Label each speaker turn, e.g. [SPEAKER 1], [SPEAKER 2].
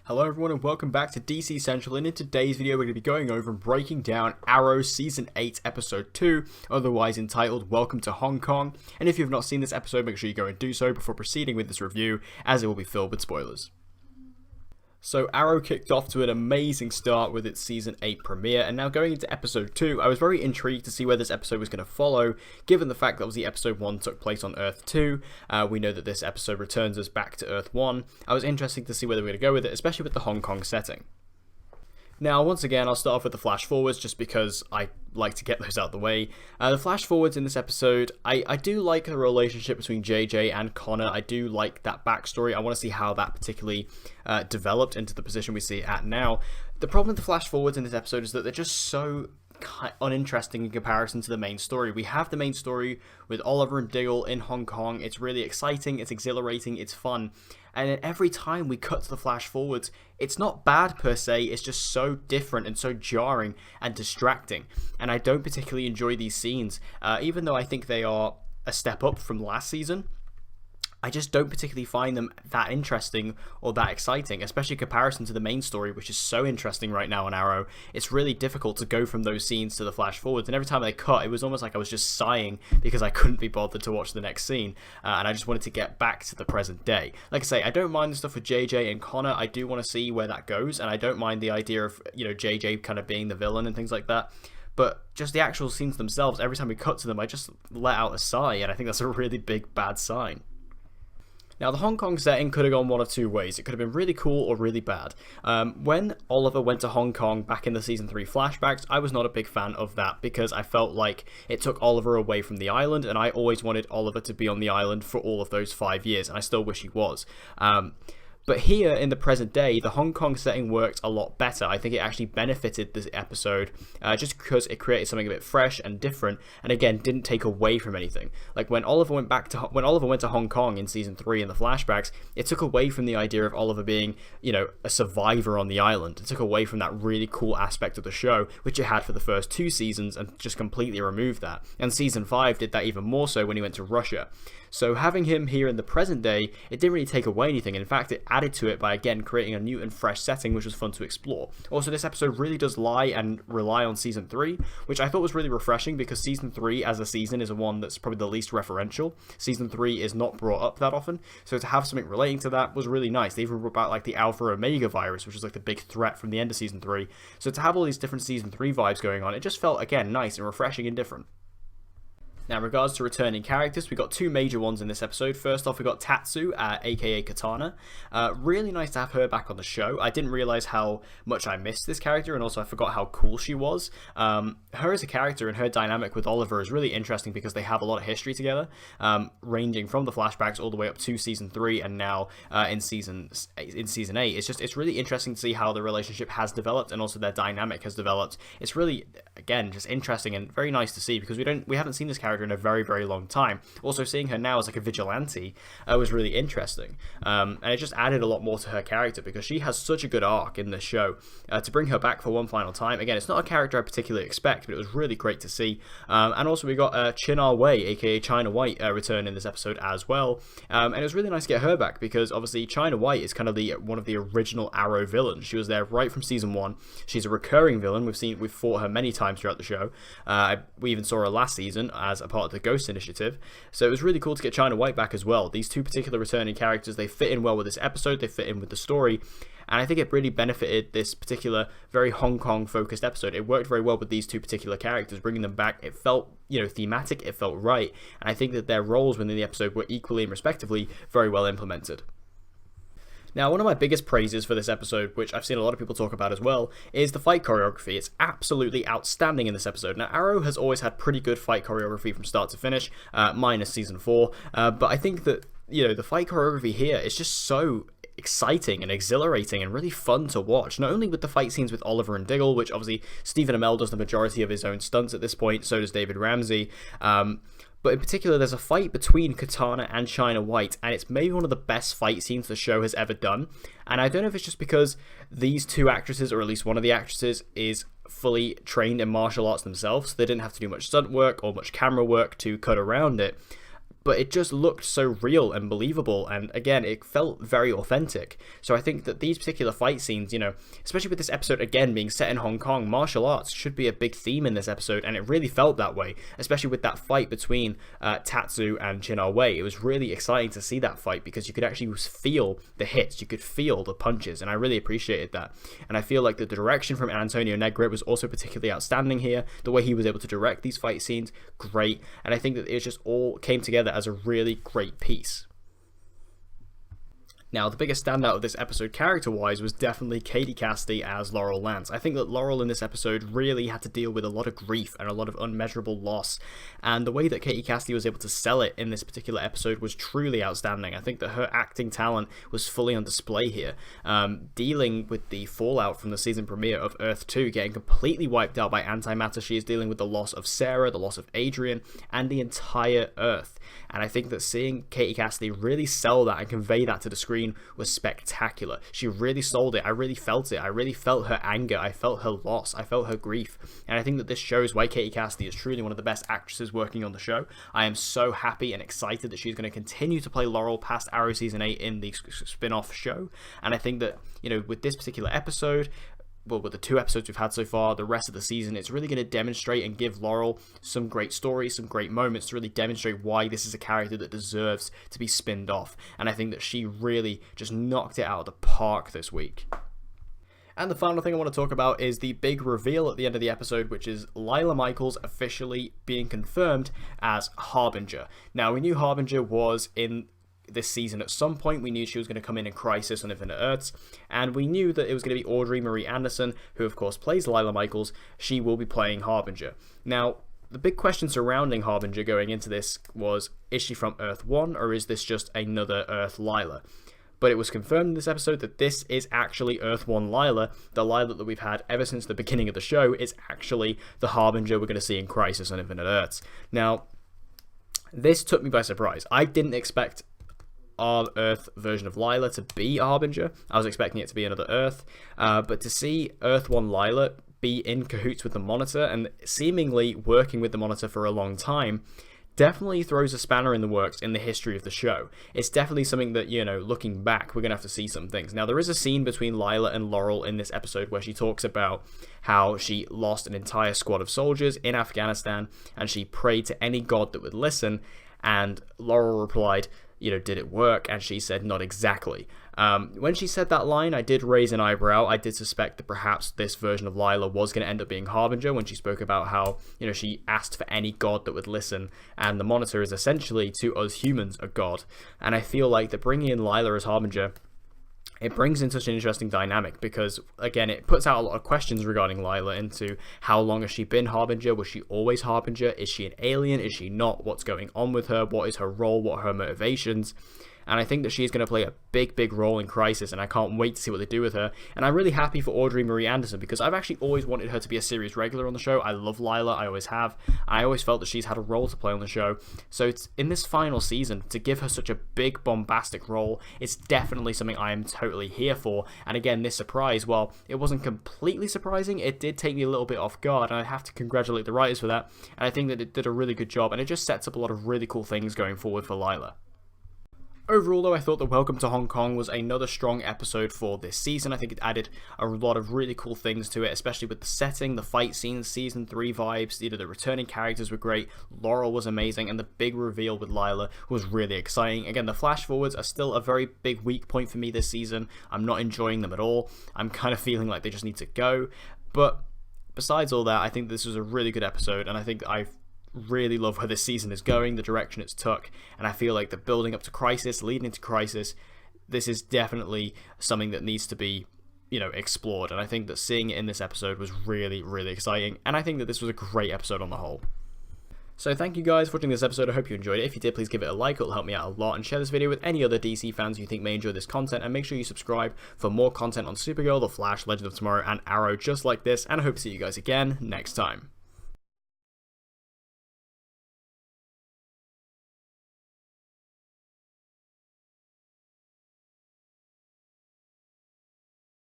[SPEAKER 1] Hello everyone and welcome back to DC Central, and in today's video we're going to be going over and breaking down Arrow Season 8 Episode 2, otherwise entitled Welcome to Hong Kong, and if you have not seen this episode make sure you go and do so before proceeding with this review, as it will be filled with spoilers. So Arrow kicked off to an amazing start with its Season 8 premiere, and now going into Episode 2, I was very intrigued to see where this episode was going to follow, given the fact that obviously Episode 1 took place on Earth 2, we know that this episode returns us back to Earth 1. I was interested to see where they were going to go with it, especially with the Hong Kong setting. Now, once again, I'll start off with the flash forwards just because I like to get those out of the way. The flash forwards in this episode, I do like the relationship between JJ and Connor. I do like that backstory. I want to see how that particularly developed into the position we see it at now. The problem with the flash forwards in this episode is that they're just so uninteresting in comparison to the main story. We have the main story with Oliver and Diggle in Hong Kong. It's really exciting, it's exhilarating, it's fun. And then every time we cut to the flash forwards, it's not bad per se, it's just so different and so jarring and distracting. And I don't particularly enjoy these scenes, even though I think they are a step up from last season. I just don't particularly find them that interesting or that exciting, especially in comparison to the main story, which is so interesting right now on Arrow. It's really difficult to go from those scenes to the flash forwards, and every time they cut, it was almost like I was just sighing because I couldn't be bothered to watch the next scene, and I just wanted to get back to the present day. Like I say, I don't mind the stuff with JJ and Connor. I do want to see where that goes, and I don't mind the idea of, JJ kind of being the villain and things like that. But just the actual scenes themselves, every time we cut to them, I just let out a sigh, and I think that's a really big bad sign. Now, the Hong Kong setting could have gone one of two ways. It could have been really cool or really bad. When Oliver went to Hong Kong back in the Season 3 flashbacks, I was not a big fan of that because I felt like it took Oliver away from the island, and I always wanted Oliver to be on the island for all of those 5 years, and I still wish he was. But here, in the present day, the Hong Kong setting worked a lot better. I think it actually benefited this episode just because it created something a bit fresh and different, and again, didn't take away from anything. Like when Oliver went to Hong Kong in Season 3 in the flashbacks, it took away from the idea of Oliver being, a survivor on the island. It took away from that really cool aspect of the show, which it had for the first 2 seasons, and just completely removed that. And Season 5 did that even more so when he went to Russia. So having him here in the present day, it didn't really take away anything. In fact, it added to it by, again, creating a new and fresh setting, which was fun to explore. Also, this episode really does lie and rely on Season 3, which I thought was really refreshing because Season 3 as a season is one that's probably the least referential. Season 3 is not brought up that often, so to have something relating to that was really nice. They even brought back, the Alpha Omega virus, which was, the big threat from the end of Season 3. So to have all these different Season 3 vibes going on, it just felt, again, nice and refreshing and different. Now, in regards to returning characters, we got 2 major ones in this episode. First off, we got Tatsu, aka Katana. Really nice to have her back on the show. I didn't realize how much I missed this character, and also I forgot how cool she was. Her as a character and her dynamic with Oliver is really interesting because they have a lot of history together, ranging from the flashbacks all the way up to Season 3 and now in Season 8. It's really interesting to see how the relationship has developed and also their dynamic has developed. It's really, again, just interesting and very nice to see because we haven't seen this character in a very, very long time. Also, seeing her now as a vigilante was really interesting, and it just added a lot more to her character because she has such a good arc in this show. To bring her back for one final time, again, it's not a character I particularly expect, but it was really great to see. And also we got Chin Ah Wei, aka China White, return in this episode as well, and it was really nice to get her back because obviously China White is kind of one of the original Arrow villains. She was there right from Season 1. She's a recurring villain. We've fought her many times throughout the show. We even saw her last season as a part of the Ghost Initiative, so it was really cool to get China White back as well. These 2 particular returning characters, they fit in well with this episode, they fit in with the story, and I think it really benefited this particular very Hong Kong focused episode. It worked very well with these 2 particular characters, bringing them back. It felt, thematic, it felt right, and I think that their roles within the episode were equally and respectively very well implemented. Now, one of my biggest praises for this episode, which I've seen a lot of people talk about as well, is the fight choreography. It's absolutely outstanding in this episode. Now, Arrow has always had pretty good fight choreography from start to finish, minus Season 4, but I think that, the fight choreography here is just so exciting and exhilarating and really fun to watch. Not only with the fight scenes with Oliver and Diggle, which obviously Stephen Amell does the majority of his own stunts at this point, so does David Ramsey, but in particular there's a fight between Katana and China White, and it's maybe one of the best fight scenes the show has ever done. And I don't know if it's just because these 2 actresses, or at least one of the actresses, is fully trained in martial arts themselves, so they didn't have to do much stunt work or much camera work to cut around it. but it just looked so real and believable, and again, it felt very authentic. So I think that these particular fight scenes, especially with this episode again being set in Hong Kong, martial arts should be a big theme in this episode, and it really felt that way, especially with that fight between Tatsu and Jin Ah-wei. It was really exciting to see that fight because you could actually feel the hits, you could feel the punches, and I really appreciated that. And I feel like the direction from Antonio Negret was also particularly outstanding here. The way he was able to direct these fight scenes, great, and I think that it just all came together as a really great piece. Now, the biggest standout of this episode character-wise was definitely Katie Cassidy as Laurel Lance. I think that Laurel in this episode really had to deal with a lot of grief and a lot of unmeasurable loss, and the way that Katie Cassidy was able to sell it in this particular episode was truly outstanding. I think that her acting talent was fully on display here, dealing with the fallout from the season premiere of Earth 2, getting completely wiped out by antimatter. She is dealing with the loss of Sarah, the loss of Adrian, and the entire Earth. And I think that seeing Katie Cassidy really sell that and convey that to the screen was spectacular. She really sold it. I really felt it. I really felt her anger. I felt her loss. I felt her grief. And I think that this shows why Katie Cassidy is truly one of the best actresses working on the show. I am so happy and excited that she's going to continue to play Laurel past Arrow Season 8 in the spin-off show. And I think that, with this particular episode, well, with the 2 episodes we've had so far, the rest of the season, it's really going to demonstrate and give Laurel some great stories, some great moments to really demonstrate why this is a character that deserves to be spinned off. And I think that she really just knocked it out of the park this week. And the final thing I want to talk about is the big reveal at the end of the episode, which is Lila Michaels officially being confirmed as Harbinger. Now, we knew Harbinger was in this season at some point. We knew she was going to come in Crisis on Infinite Earths, and we knew that it was going to be Audrey Marie Anderson, who of course plays Lila Michaels. She will be playing Harbinger. Now, the big question surrounding Harbinger going into this was, is she from Earth 1, or is this just another Earth Lila? But it was confirmed in this episode that this is actually Earth 1 Lila. The Lila that we've had ever since the beginning of the show is actually the Harbinger we're going to see in Crisis on Infinite Earths. Now, this took me by surprise. I didn't expect our Earth version of Lila to be a Harbinger. I was expecting it to be another Earth, but to see Earth 1 Lila be in cahoots with the Monitor and seemingly working with the Monitor for a long time definitely throws a spanner in the works in the history of the show. It's definitely something that, looking back, we're going to have to see some things. Now, there is a scene between Lila and Laurel in this episode where she talks about how she lost an entire squad of soldiers in Afghanistan, and she prayed to any god that would listen, and Laurel replied, did it work? And she said, not exactly. When she said that line, I did raise an eyebrow. I did suspect that perhaps this version of Lila was going to end up being Harbinger, when she spoke about how, she asked for any god that would listen, and the Monitor is essentially, to us humans, a god. And I feel like that bringing in Lila as Harbinger, it brings in such an interesting dynamic because, again, it puts out a lot of questions regarding Lila into how long has she been Harbinger? Was she always Harbinger? Is she an alien? Is she not? What's going on with her? What is her role? What are her motivations? And I think that she's going to play a big role in Crisis, and I can't wait to see what they do with her. And I'm really happy for Audrey Marie Anderson because I've actually always wanted her to be a series regular on the show. I love Lila, I always have. I always felt that she's had a role to play on the show. So it's in this final season, to give her such a big bombastic role, it's definitely something I am totally here for. And again, this surprise, well, it wasn't completely surprising. It did take me a little bit off guard, and I have to congratulate the writers for that. And I think that it did a really good job, and it just sets up a lot of really cool things going forward for Lila. Overall, though, I thought that Welcome to Hong Kong was another strong episode for this season. I think it added a lot of really cool things to it, especially with the setting, the fight scenes, Season 3 vibes. The returning characters were great, Laurel was amazing, and the big reveal with Lila was really exciting. Again, the flash forwards are still a very big weak point for me this season. I'm not enjoying them at all. I'm kind of feeling like they just need to go. But besides all that, I think this was a really good episode, and I think I've really love where this season is going, the direction it's took, and I feel like the building up to Crisis, leading into Crisis, this is definitely something that needs to be, explored, and I think that seeing it in this episode was really exciting, and I think that this was a great episode on the whole. So thank you guys for watching this episode. I hope you enjoyed it. If you did, please give it a like, it'll help me out a lot, and share this video with any other DC fans you think may enjoy this content, and make sure you subscribe for more content on Supergirl, The Flash, Legend of Tomorrow, and Arrow just like this, and I hope to see you guys again next time.